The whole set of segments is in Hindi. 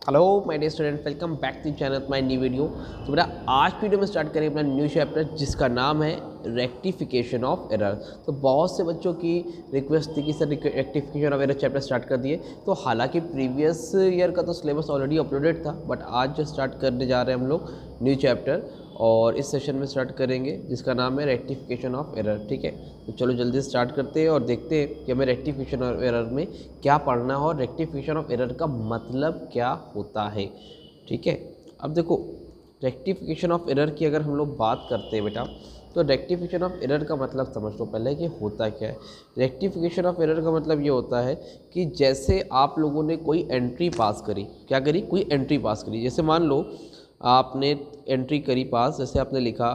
Hello my dear student, welcome back to channel my new video. तो बेटा आज वीडियो में स्टार्ट करें अपना न्यू चैप्टर जिसका नाम है रेक्टिफिकेशन ऑफ एरर। तो बहुत से बच्चों की रिक्वेस्ट थी कि sir rectification of error chapter start कर दिए। तो हालांकि प्रीवियस ईयर का तो सिलेबस ऑलरेडी अपलोडेड था, बट आज जो स्टार्ट करने जा रहे हैं हम लोग न्यू चैप्टर, और इस सेशन में स्टार्ट करेंगे जिसका नाम है रेक्टिफिकेशन ऑफ एरर। ठीक है, तो चलो जल्दी स्टार्ट करते हैं और देखते हैं कि हमें रेक्टिफिकेशन ऑफ एरर में क्या पढ़ना है और रेक्टिफिकेशन ऑफ एरर का मतलब क्या होता है। ठीक है, अब देखो रेक्टिफिकेशन ऑफ एरर की अगर हम लोग बात करते हैं बेटा, तो रेक्टिफिकेशन ऑफ एरर का मतलब समझ लो पहले कि होता क्या है। रेक्टिफिकेशन ऑफ एरर का मतलब ये होता है कि जैसे आप लोगों ने कोई एंट्री पास करी, क्या करी, कोई एंट्री पास करी। जैसे मान लो आपने एंट्री करी पास, जैसे आपने लिखा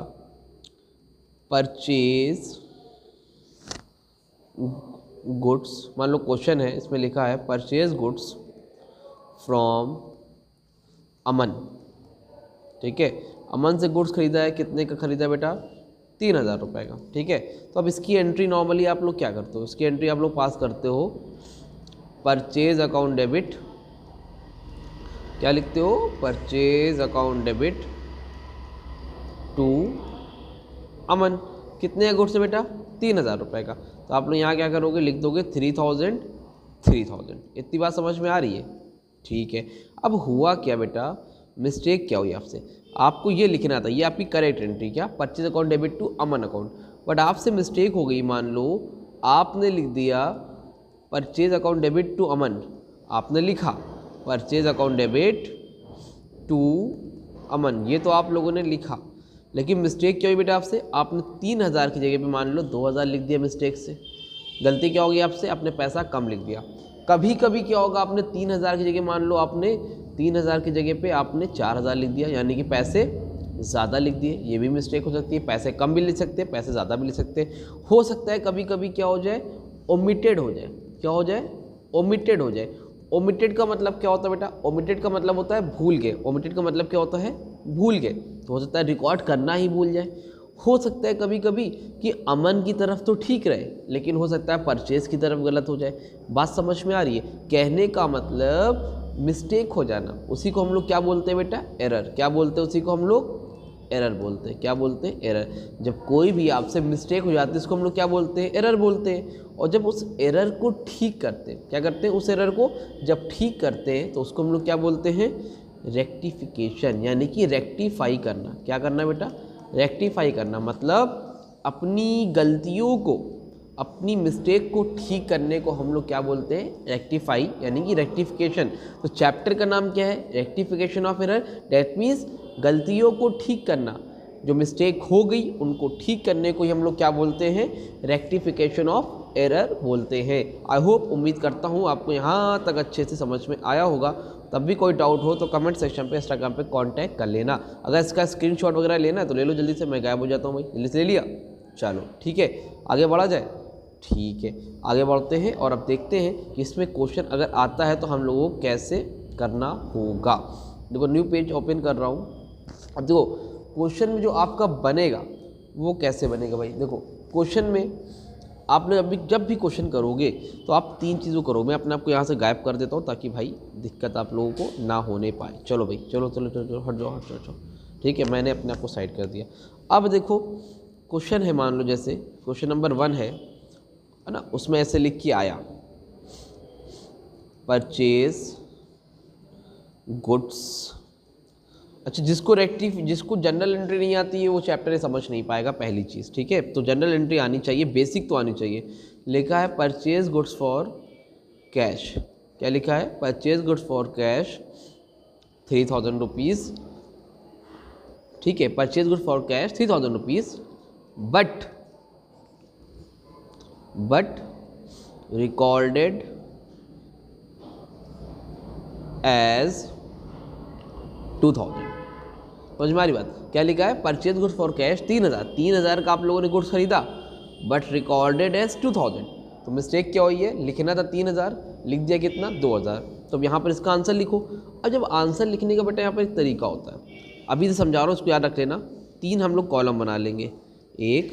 परचेज गुड्स, मान लो क्वेश्चन है, इसमें लिखा है परचेज गुड्स फ्रॉम अमन। ठीक है, अमन से गुड्स खरीदा है, कितने का खरीदा बेटा, 3000 रुपये का। ठीक है, तो अब इसकी एंट्री नॉर्मली आप लोग क्या करते हो, इसकी एंट्री आप लोग पास करते हो परचेज अकाउंट डेबिट, क्या लिखते हो, परचेज अकाउंट डेबिट टू अमन। कितने का गुड्स है बेटा, 3000 रुपये का। तो आप लोग यहाँ क्या करोगे, लिख दोगे 3000 3000। इतनी बात समझ में आ रही है? ठीक है, अब हुआ क्या बेटा, मिस्टेक क्या हुई आपसे, आपको ये लिखना था, ये आपकी करेक्ट एंट्री, क्या, purchase account debit to Aman account, but आपसे मिस्टेक हो गई। मान लो आपने लिख दिया purchase account debit to Aman, आपने लिखा purchase account debit to Aman, ये तो आप लोगों ने लिखा, लेकिन मिस्टेक क्या हुई बेटा आपसे, आपने 3000 की जगह पे मान लो 2000 लिख दिया मिस्टेक से। गलती क्या होगी आपसे, आपने पैसा कम लिख दिया। कभी कभी क्या होगा, आपने 3000 की जगह मान लो आपने 3000 की जगह पे आपने 4000 लिख दिया, यानी कि पैसे ज़्यादा लिख दिए। ये भी मिस्टेक हो सकती है, पैसे कम भी लिख सकते हैं, पैसे ज़्यादा भी लिख सकते हैं। हो सकता है कभी कभी क्या हो जाए, ओमिटेड हो जाए, क्या हो जाए, ओमिटेड हो जाए। ओमिटेड का मतलब क्या होता है बेटा, ओमिटेड का मतलब होता है भूल गए। ओमिटेड का मतलब क्या होता है, भूल गए। तो हो सकता है रिकॉर्ड करना ही भूल जाए। हो सकता है कभी कभी कि अमन की तरफ तो ठीक रहे, लेकिन हो सकता है परचेज की तरफ गलत हो जाए। बात समझ में आ रही है? कहने का मतलब मिस्टेक हो जाना, उसी को हम लोग क्या बोलते हैं बेटा, एरर। क्या बोलते हैं उसी को हम लोग, एरर बोलते हैं। क्या बोलते हैं, एरर। जब कोई भी आपसे मिस्टेक हो जाती है इसको हम लोग क्या बोलते हैं, एरर बोलते हैं। और जब उस एरर को ठीक करते हैं, क्या करते हैं, उस एरर को जब ठीक करते हैं तो उसको हम लोग क्या बोलते हैं, रेक्टिफिकेशन, यानी कि रेक्टिफाई करना। क्या करना बेटा, रेक्टिफाई करना, मतलब अपनी गलतियों को, अपनी मिस्टेक को ठीक करने को हम लोग क्या बोलते हैं, रेक्टिफाई, यानी कि रेक्टिफिकेशन। तो चैप्टर का नाम क्या है, rectification of error. That means गलतियों को ठीक करना, जो मिस्टेक हो गई उनको ठीक करने को ही हम लोग क्या बोलते हैं, रेक्टिफिकेशन ऑफ एरर बोलते हैं। आई होप, उम्मीद करता हूँ आपको यहाँ तक अच्छे से समझ में आया होगा। तब भी कोई डाउट हो तो कमेंट सेक्शन पे, इंस्टाग्राम पे कांटेक्ट कर लेना। अगर इसका स्क्रीनशॉट वगैरह लेना है तो ले लो जल्दी से, मैं गायब हो जाता हूँ भाई, जल्दी से ले लिया। चलो ठीक है, आगे बढ़ा जाए। ठीक है, आगे बढ़ते हैं और अब देखते हैं कि इसमें क्वेश्चन अगर आता है तो हम लोगों को कैसे करना होगा। देखो न्यू पेज ओपन कर रहा हूँ। अब देखो क्वेश्चन में जो आपका बनेगा वो कैसे बनेगा भाई। देखो क्वेश्चन में आपने जब भी क्वेश्चन करोगे तो आप 3 चीज़ों करोगे। मैं अपने आप को यहाँ से गायब कर देता हूँ ताकि भाई दिक्कत आप लोगों को ना होने पाए। चलो भाई, चलो चलो चलो चलो, हट जाओ हट जाओ। ठीक है, मैंने अपने आप को साइड कर दिया। अब देखो क्वेश्चन है, मान लो जैसे क्वेश्चन नंबर 1 है ना, उसमें ऐसे लिख के आया परचेज गुड्स। अच्छा, जिसको जनरल एंट्री नहीं आती है वो चैप्टर समझ नहीं पाएगा, पहली चीज़। ठीक है, तो जनरल एंट्री आनी चाहिए, बेसिक तो आनी चाहिए। लिखा है परचेज गुड्स फॉर कैश, क्या लिखा है, purchase goods for cash 3000 rupees. ठीक है, purchase goods for cash 3000 rupees, but recorded as 2000। समझ में आ रही बात? क्या लिखा है, परचेज गुड्स फॉर कैश 3000 का आप लोगों ने गुड्स खरीदा, बट रिकॉर्डेड एज 2000। तो मिस्टेक क्या हुई है, लिखना था 3000, लिख दिया कितना, 2000। तो अब यहाँ पर इसका आंसर लिखो। अब जब आंसर लिखने का बेटा यहाँ पर एक तरीका होता है, अभी से समझा रहा हूँ, उसको याद रख लेना। 3 हम लोग कॉलम बना लेंगे, 1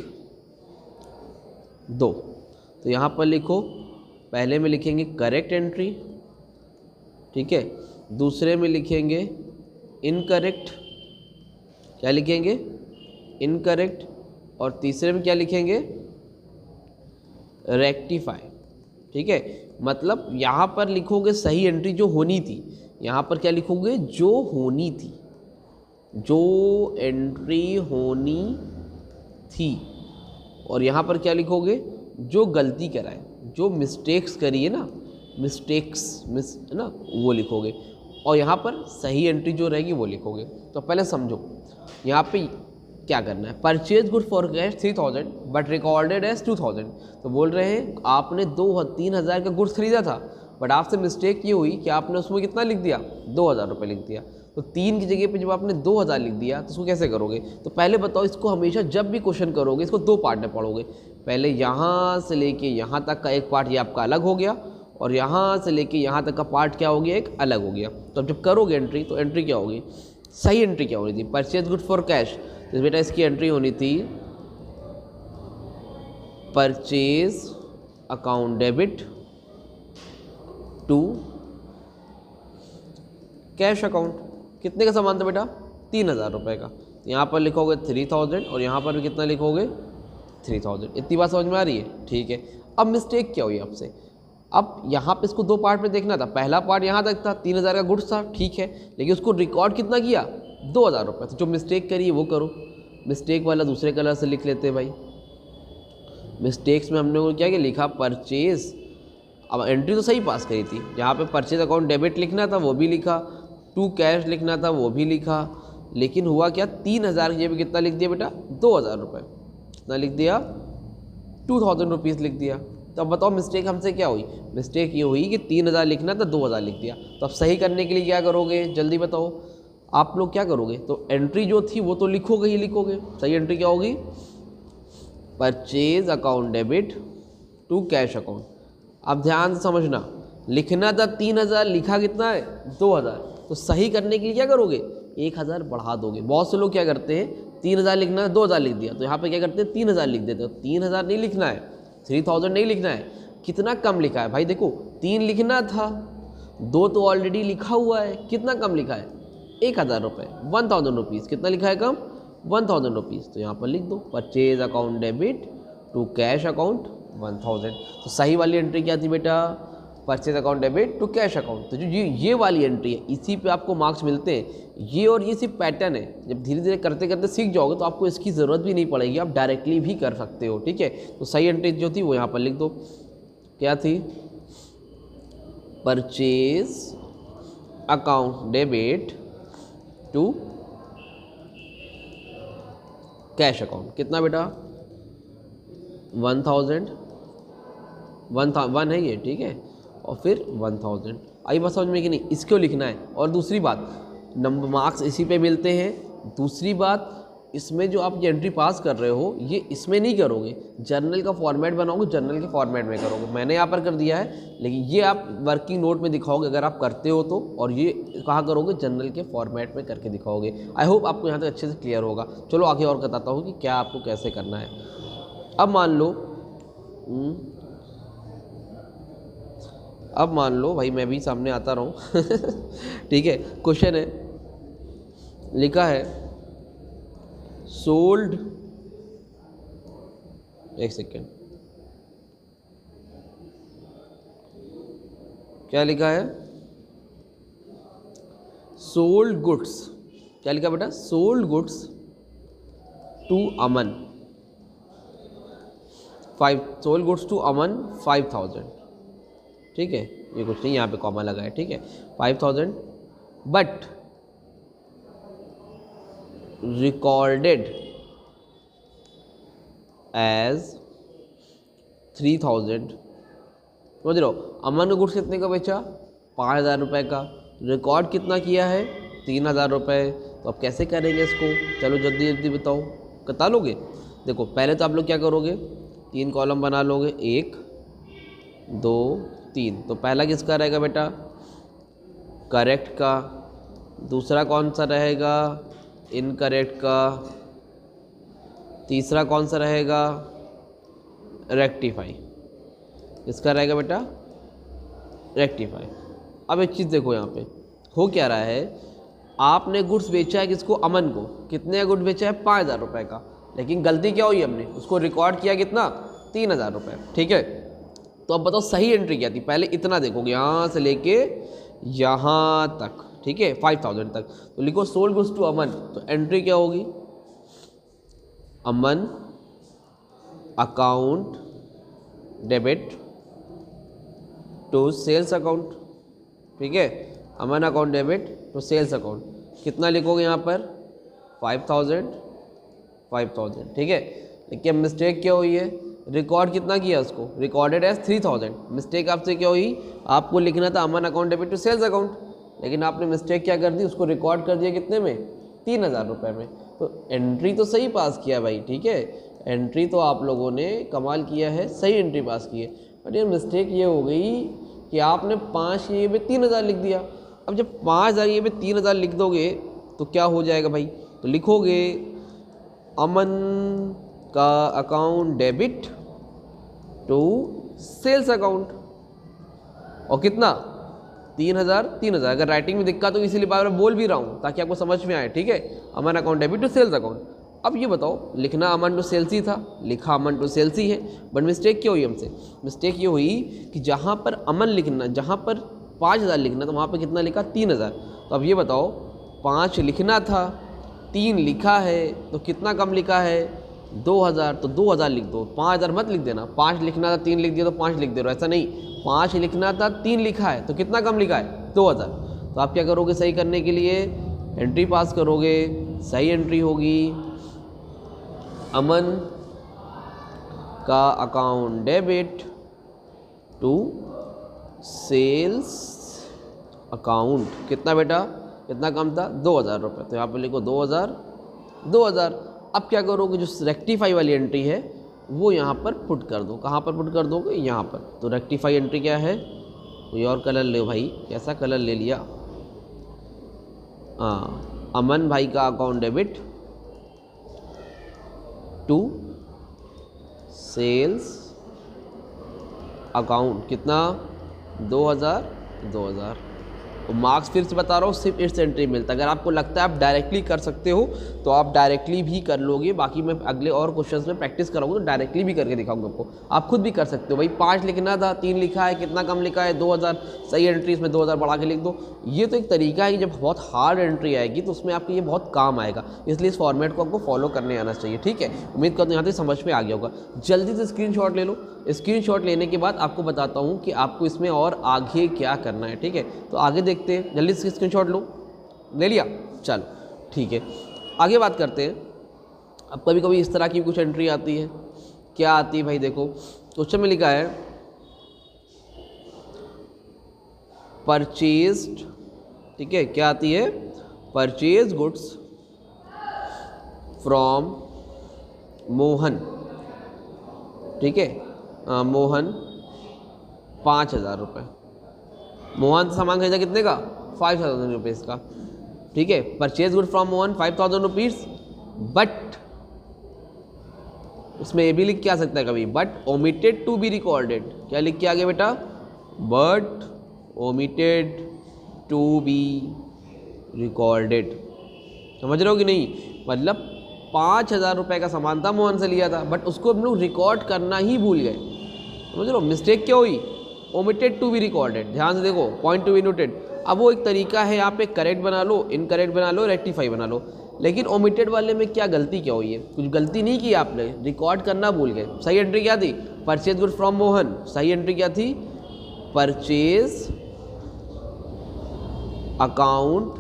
2। तो यहाँ पर लिखो, पहले में लिखेंगे करेक्ट एंट्री, ठीक है, दूसरे में लिखेंगे इनकरेक्ट, क्या लिखेंगे, इनकरेक्ट, और तीसरे में क्या लिखेंगे, रेक्टिफाई। ठीक है, मतलब यहाँ पर लिखोगे सही एंट्री जो होनी थी, यहाँ पर क्या लिखोगे, जो होनी थी, जो एंट्री होनी थी, और यहाँ पर क्या लिखोगे, जो गलती कराए, जो मिस्टेक्स करी है ना, है ना, वो लिखोगे, और यहाँ पर सही एंट्री जो रहेगी वो लिखोगे। तो पहले समझो यहाँ पे क्या करना है। Purchase good for cash 3000 but recorded as 2000। तो बोल रहे हैं आपने 3,000 का गुड्स खरीदा था, बट आपसे मिस्टेक ये हुई कि आपने उसमें कितना लिख दिया, 2,000 रुपये लिख दिया। तो 3 की जगह पे जब आपने 2,000 लिख दिया तो इसको कैसे करोगे। तो पहले बताओ, इसको हमेशा जब भी क्वेश्चन करोगे इसको 2 पार्ट में पढ़ोगे। पहले यहाँ से लेके यहाँ तक का एक पार्ट ये आपका अलग हो गया, और यहाँ से लेके यहाँ तक का पार्ट क्या हो गया, एक अलग हो गया। तो अब जब करोगे एंट्री, तो एंट्री क्या होगी, सही एंट्री क्या होनी थी, परचेज गुड फॉर कैश। तो बेटा इसकी एंट्री होनी थी purchase account debit to cash account. कितने का सामान था बेटा, 3,000 रुपये का। यहाँ पर लिखोगे 3,000 और यहाँ पर भी कितना लिखोगे, 3,000। इतनी बात समझ में आ रही है। ठीक है, अब मिस्टेक क्या हुई आपसे, अब यहाँ पे इसको 2 पार्ट में देखना था। पहला पार्ट यहाँ तक था, 3,000 का गुड्स था, ठीक है, लेकिन उसको रिकॉर्ड कितना किया, 2,000 रुपये। तो जो मिस्टेक करी है वो करो, मिस्टेक वाला दूसरे कलर से लिख लेते हैं भाई। मिस्टेक्स में हमने क्या क्या लिखा, परचेज, अब एंट्री तो सही पास करी थी, यहाँ पे परचेज अकाउंट डेबिट लिखना था वो भी लिखा, टू कैश लिखना था वो भी लिखा, लेकिन हुआ क्या, 3,000 की जगह कितना लिख दिया बेटा, 2,000 रुपये। कितना लिख दिया, 2,000 रुपीज़ लिख दिया। तो अब बताओ मिस्टेक हमसे क्या हुई, मिस्टेक ये हुई कि 3,000 लिखना था, 2,000 लिख दिया। तो अब सही करने के लिए क्या करोगे, जल्दी बताओ आप लोग क्या करोगे। तो एंट्री जो थी वो तो लिखोगे ही लिखोगे। सही एंट्री क्या होगी, purchase account debit to cash account. अब ध्यान से समझना, लिखना था 3,000, लिखा कितना है, 2,000। तो सही करने के लिए क्या करोगे, 1,000 बढ़ा दोगे। बहुत से लोग क्या करते हैं, 3,000 लिखना है, 2,000 लिख दिया, तो यहाँ पे क्या करते हैं, 3,000 लिख देते हो। 3,000 नहीं लिखना है, 3,000 नहीं लिखना है। कितना कम लिखा है भाई, देखो 3 लिखना था, 2 तो ऑलरेडी लिखा हुआ है, कितना कम लिखा है, 1,000 रुपये, 1,000 रुपीज़। कितना लिखा है कम, 1,000 रुपीज़। तो यहाँ पर लिख दो purchase account debit to cash account 1,000। तो सही वाली एंट्री क्या थी बेटा, purchase account debit to cash account. तो जो ये वाली एंट्री है, इसी पे आपको मार्क्स मिलते हैं। ये और ये सिर्फ पैटर्न है, जब धीरे धीरे करते करते सीख जाओगे तो आपको इसकी ज़रूरत भी नहीं पड़ेगी, आप डायरेक्टली भी कर सकते हो। ठीक है, तो सही एंट्री जो थी वो यहाँ पर लिख दो, क्या थी, purchase account debit to cash account. कितना बेटा, 1,000, 1 है ये, ठीक है, और फिर 1,000। आई बात समझ में कि नहीं, इसको लिखना है। और दूसरी बात, नंबर मार्क्स इसी पे मिलते हैं। दूसरी बात, इसमें जो आप ये एंट्री पास कर रहे हो, ये इसमें नहीं करोगे, जर्नल का फॉर्मेट बनाओगे, जर्नल के फॉर्मेट में करोगे। मैंने यहाँ पर कर दिया है, लेकिन ये आप वर्किंग नोट में दिखाओगे अगर आप करते हो तो, और ये कहाँ करोगे, जर्नल के फॉर्मेट में करके दिखाओगे। आई होप आपको यहाँ तक अच्छे से क्लियर होगा। चलो आगे और बताता हूँ कि क्या आपको कैसे करना है। अब मान लो भाई, मैं भी सामने आता रहूँ ठीक है, क्वेश्चन है, लिखा है सोल्ड, एक सेकेंड, क्या लिखा है, सोल्ड गुड्स, क्या लिखा बेटा, सोल्ड गुड्स टू अमन 5,000। ठीक है, ये कुछ नहीं, यहाँ पे कॉमा लगा है, ठीक है, 5,000 बट रिकॉर्डेड एज 3,000। समझ रहे हो, अमन का गुड्स कितने का बेचा, 5,000 रुपये का, रिकॉर्ड कितना किया है, 3,000 रुपये। तो अब कैसे करेंगे इसको, चलो जल्दी जल्दी बताओ, बता लोगे। देखो पहले तो आप लोग क्या करोगे, 3 कॉलम बना लोगे, 1 2 3। तो पहला किसका रहेगा बेटा, करेक्ट का, दूसरा कौन सा रहेगा, इनकरेक्ट का, तीसरा कौन सा रहेगा, रेक्टिफाई। इसका रहेगा बेटा रेक्टिफाई। अब एक चीज़ देखो यहाँ पे, हो क्या रहा है, आपने गुड्स बेचा है किसको, अमन को, कितने का गुड्स बेचा है, 5,000 रुपये का, लेकिन गलती क्या हुई, हमने उसको रिकॉर्ड किया कितना, 3,000 रुपये, ठीक है। तो अब बताओ सही एंट्री क्या थी, पहले इतना देखोगे यहाँ से लेके यहाँ तक, ठीक है, 5,000 तक, तो लिखो सोल्ड गुड्स टू अमन, तो एंट्री क्या होगी, Aman account debit to sales account, ठीक है, Aman account debit to sales account, कितना लिखोगे यहाँ पर 5,000, ठीक है। देखिए मिस्टेक क्या हुई है, रिकॉर्ड कितना किया उसको, रिकॉर्डेड एज 3,000, मिस्टेक आपसे क्या हुई, आपको लिखना था Aman account debit to sales account, लेकिन आपने मिस्टेक क्या कर दी, उसको रिकॉर्ड कर दिया कितने में, 3,000 रुपये में। तो एंट्री तो सही पास किया भाई, ठीक है, एंट्री तो आप लोगों ने कमाल किया है, सही एंट्री पास की है, बट ये मिस्टेक ये हो गई कि आपने 5 ये में 3,000 लिख दिया। अब जब 5,000 ये में 3,000 लिख दोगे तो क्या हो जाएगा भाई, तो लिखोगे अमन का account debit to sales account, और कितना 3,000। अगर राइटिंग में दिक्कत हो इसीलिए बार बार बोल भी रहा हूँ ताकि आपको समझ में आए, ठीक है, Aman account debit to sales account. अब ये बताओ, लिखना अमन टू सेल्स ही था, लिखा अमन टू सेल्स ही है, बट मिस्टेक क्या हुई हमसे, मिस्टेक ये हुई कि जहाँ पर अमन लिखना, जहाँ पर 5,000 लिखना, तो वहाँ पर कितना लिखा 3,000। तो अब ये बताओ 5 लिखना था, 3 लिखा है, तो कितना कम लिखा है 2,000, तो 2,000 लिख दो, 5,000 मत लिख देना, 5 लिखना था 3 लिख दिया तो 5 लिख दे रहे हो, ऐसा नहीं, 5 लिखना था 3 लिखा है, तो कितना कम लिखा है 2,000। तो आप क्या करोगे, सही करने के लिए एंट्री पास करोगे, सही एंट्री होगी अमन का account debit to sales account, कितना बेटा, कितना कम था 2,000 रुपये, तो यहाँ पर लिखो 2,000। अब क्या करोगे, जो रेक्टिफाई वाली एंट्री है वो यहाँ पर पुट कर दो, कहाँ पर पुट कर दोगे, यहाँ पर। तो रेक्टिफाई एंट्री क्या है, कोई और कलर ले भाई, कैसा कलर ले लिया, हाँ, अमन भाई का account debit to sales account, कितना 2,000। तो मार्क्स फिर से बता रहा हूँ, सिर्फ इस एंट्री मिलता है। अगर आपको लगता है आप डायरेक्टली कर सकते हो तो आप डायरेक्टली भी कर लोगे, बाकी मैं अगले और क्वेश्चंस में प्रैक्टिस कराऊंगा तो डायरेक्टली भी करके दिखाऊंगा आपको, आप खुद भी कर सकते हो भाई। 5 लिखना था 3 लिखा है, कितना कम लिखा है 2,000, सही एंट्री इसमें 2,000 बढ़ा के लिख दो। ये तो एक तरीका है कि जब बहुत हार्ड एंट्री आएगी तो उसमें आपके ये बहुत काम आएगा, इसलिए इस फॉर्मेट को आपको फॉलो करने आना चाहिए, ठीक है। उम्मीद करता हूँ यहाँ तक समझ में आ गया होगा। जल्दी से स्क्रीनशॉट ले लो, स्क्रीनशॉट लेने के बाद आपको बताता हूँ कि आपको इसमें और आगे क्या करना है, ठीक है। तो आगे देखते हैं, जल्दी से स्क्रीनशॉट लो, ले लिया, चलो ठीक है, आगे बात करते हैं। अब कभी कभी इस तरह की कुछ एंट्री आती है, क्या आती है भाई, देखो क्वेश्चन में लिखा है परचेज्ड, ठीक है, क्या आती है, परचेज गुड्स फ्रॉम मोहन, ठीक है, मोहन 5,000 रुपये, मोहन सामान खरीदा कितने का 5,000 रुपीज़ का, ठीक है। Purchase good from Mohan 5,000 rupees, but उसमें ये भी लिख के आ सकता है कभी, but omitted to be recorded, क्या लिख के आगे बेटा, but omitted to be recorded, समझ रहे हो कि नहीं, मतलब 5,000 रुपये का सामान था, मोहन से लिया था, बट उसको हम लोग रिकॉर्ड करना ही भूल गए, समझ लो मिस्टेक क्या हुई, ओमिटेड टू बी रिकॉर्डेड, ध्यान से देखो, पॉइंट टू बी नोटेड। अब वो एक तरीका है, यहाँ पे करेक्ट बना लो, इनकरेक्ट बना लो, रेक्टिफाई बना लो, लेकिन ओमिटेड वाले में क्या गलती क्या हुई है, कुछ गलती नहीं की आपने, रिकॉर्ड करना भूल गए। सही एंट्री क्या थी, परचेज गुड फ्रॉम मोहन, सही एंट्री क्या थी, परचेज अकाउंट,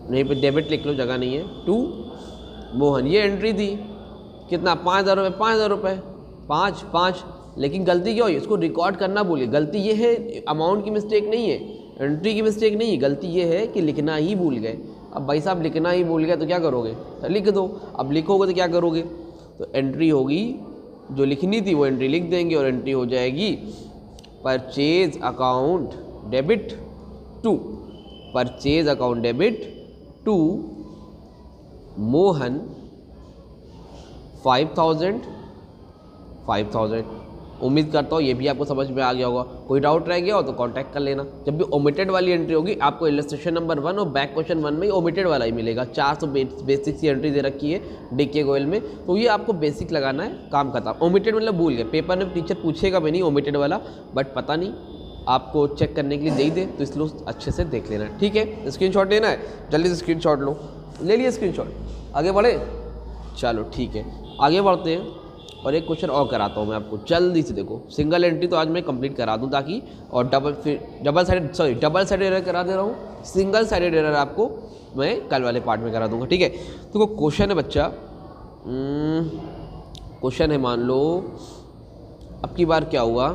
नहीं पे डेबिट लिख लो, जगह नहीं है, टू मोहन, ये एंट्री थी, कितना 5,000 रुपये, 5,000 रुपये, 5, लेकिन गलती क्या हुई, इसको रिकॉर्ड करना भूलिए। गलती ये है, अमाउंट की मिस्टेक नहीं है, एंट्री की मिस्टेक नहीं है, गलती ये है कि लिखना ही भूल गए। अब भाई साहब लिखना ही भूल गए तो क्या करोगे, तो लिख दो, अब लिखोगे तो क्या करोगे, तो एंट्री होगी, जो लिखनी थी वो एंट्री लिख देंगे और एंट्री हो जाएगी purchase account debit to, purchase account debit to Mohan 5,000, उम्मीद करता हूँ ये भी आपको समझ में आ गया होगा। कोई डाउट रह गया हो तो कांटेक्ट कर लेना। जब भी ओमिटेड वाली एंट्री होगी आपको इलस्ट्रेशन नंबर 1 और बैक क्वेश्चन 1 में ही ओमिटेड वाला ही मिलेगा। 400 बेसिक सी एंट्री दे रखी है डीके गोयल में, तो ये आपको बेसिक लगाना है, काम खत्म। ओमिटेड मतलब भूल गए, पेपर में टीचर पूछेगा भी नहीं ओमिटेड वाला, बट पता नहीं आपको चेक करने के लिए दे ही दे, तो इसलिए अच्छे से देख लेना है। ठीक है, स्क्रीनशॉट लेना है, जल्दी से स्क्रीनशॉट लो। ले लिए स्क्रीनशॉट, आगे बढ़े। चलो ठीक है, आगे बढ़ते हैं और एक क्वेश्चन और कराता हूँ मैं आपको जल्दी से। देखो सिंगल एंट्री तो आज मैं कंप्लीट करा दूँ ताकि, और डबल साइडेड एरर करा दे रहा हूँ, सिंगल साइडेड एरर आपको मैं कल वाले पार्ट में करा दूँगा। ठीक है, तो क्वेश्चन है बच्चा, क्वेश्चन है, मान लो अब की बार क्या हुआ,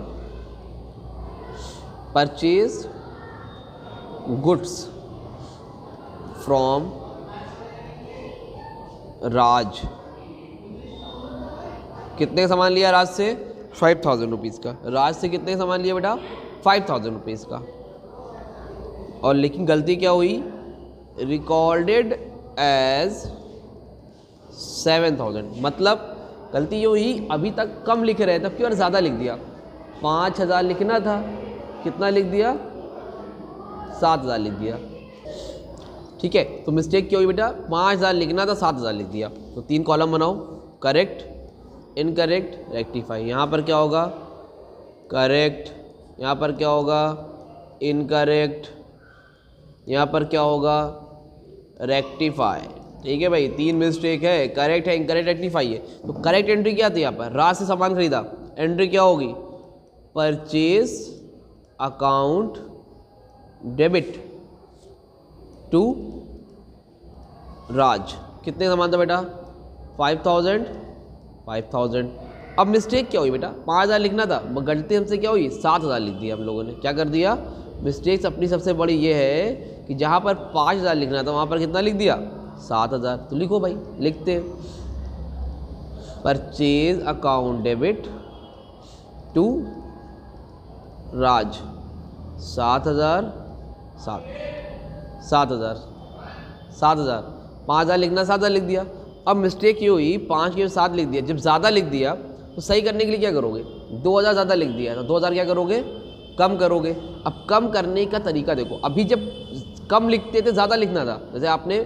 परचेज गुड्स फ्रॉम राज। कितने का सामान लिया राज से? 5000 रुपीज़ का। राज से कितने का सामान लिया बेटा? 5000 रुपीज़ का। और लेकिन गलती क्या हुई, रिकॉर्डेड एज 7000, मतलब गलती ये हुई, अभी तक कम लिख रहे थे, तब क्यों और ज़्यादा लिख दिया। 5000 लिखना था, कितना लिख दिया? 7000 लिख दिया। ठीक है, तो मिस्टेक क्या हुई बेटा, 5000 लिखना था 7000 लिख दिया। तो 3 कॉलम बनाओ, करेक्ट, इनकरेक्ट, रेक्टिफाई। यहाँ पर क्या होगा? करेक्ट। यहाँ पर क्या होगा? इनकरेक्ट। यहाँ पर क्या होगा? रेक्टिफाई। ठीक है भाई, 3 मिस्टेक है, करेक्ट है, इनकरेक्ट, रेक्टिफाई है। तो करेक्ट एंट्री क्या थी यहाँ पर? राज से सामान खरीदा, एंट्री क्या होगी? परचेज अकाउंट डेबिट टू राज। कितने सामान था बेटा? 5000। अब मिस्टेक क्या हुई बेटा, 5000 लिखना था, गलती हमसे क्या हुई, 7000 लिख दिया हम लोगों ने। क्या कर दिया? मिस्टेक्स अपनी सबसे बड़ी ये है कि जहाँ पर 5000 लिखना था वहाँ पर कितना लिख दिया? 7000। तो लिखो भाई, लिखते हैं, परचेज अकाउंट डेबिट टू राज 7000। 5000 लिखना, 7000 लिख दिया। अब मिस्टेक ये हुई, 5 के 7 लिख दिया। जब ज़्यादा लिख दिया तो सही करने के लिए क्या करोगे? 2000 ज़्यादा लिख दिया, तो 2000 क्या करोगे? कम करोगे। अब कम करने का तरीका देखो, अभी जब कम लिखते थे ज़्यादा लिखना था, जैसे आपने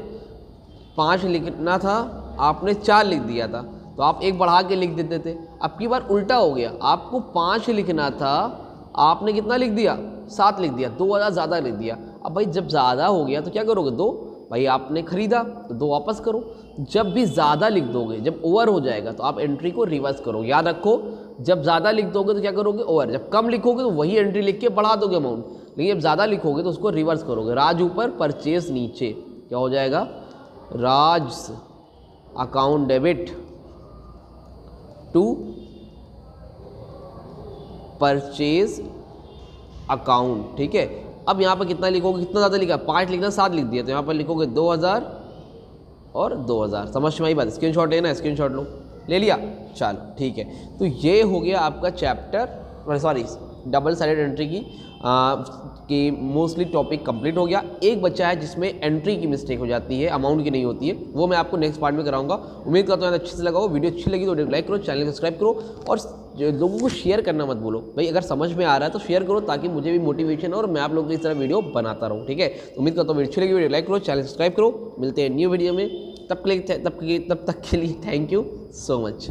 5 लिखना था, आपने 4 लिख दिया था, तो आप 1 बढ़ा के लिख देते थे। अब की बार उल्टा हो गया, आपको 5 लिखना था, आपने कितना लिख दिया? 7 लिख दिया, 2000 ज़्यादा लिख दिया। अब भाई जब ज़्यादा हो गया तो क्या करोगे? 2 भाई आपने खरीदा तो 2 वापस करो। जब भी ज़्यादा लिख दोगे, जब ओवर हो जाएगा तो आप एंट्री को रिवर्स करो। याद रखो, जब ज़्यादा लिख दोगे तो क्या करोगे? ओवर। जब कम लिखोगे तो वही एंट्री लिख के बढ़ा दोगे अमाउंट, लेकिन जब ज़्यादा लिखोगे तो उसको रिवर्स करोगे। राज ऊपर, परचेज नीचे, क्या हो जाएगा? Raj account debit to purchase account. ठीक है, अब यहाँ पर कितना लिखोगे? कितना ज़्यादा लिखा? 5 लिखना, 7 लिख दिया, तो यहाँ पर लिखोगे 2000 और 2000। समझ में आई बात? स्क्रीनशॉट लेना है, स्क्रीनशॉट लो। ले लिया? चलो ठीक है, तो ये हो गया आपका chapter, sorry double sided entry की मोस्टली टॉपिक कंप्लीट हो गया। एक बच्चा है जिसमें एंट्री की मिस्टेक हो जाती है, अमाउंट की नहीं होती है, वो मैं आपको नेक्स्ट पार्ट में कराऊंगा। उम्मीद करता हूँ अच्छे से लगा हो। वीडियो अच्छी लगी तो लाइक करो, चैनल सब्सक्राइब करो, और लोगों को शेयर करना मत भूलो भाई। अगर समझ में आ रहा है तो शेयर करो, ताकि मुझे भी मोटिवेशन हो और मैं आप लोगों की इस तरह वीडियो बनाता रहूँ। ठीक है, उम्मीद करता हूँ वीडियो अच्छी लगी, वीडियो लाइक करो, चैनल सब्सक्राइब करो। मिलते हैं न्यू वीडियो में, तब तक के लिए थैंक यू सो मच।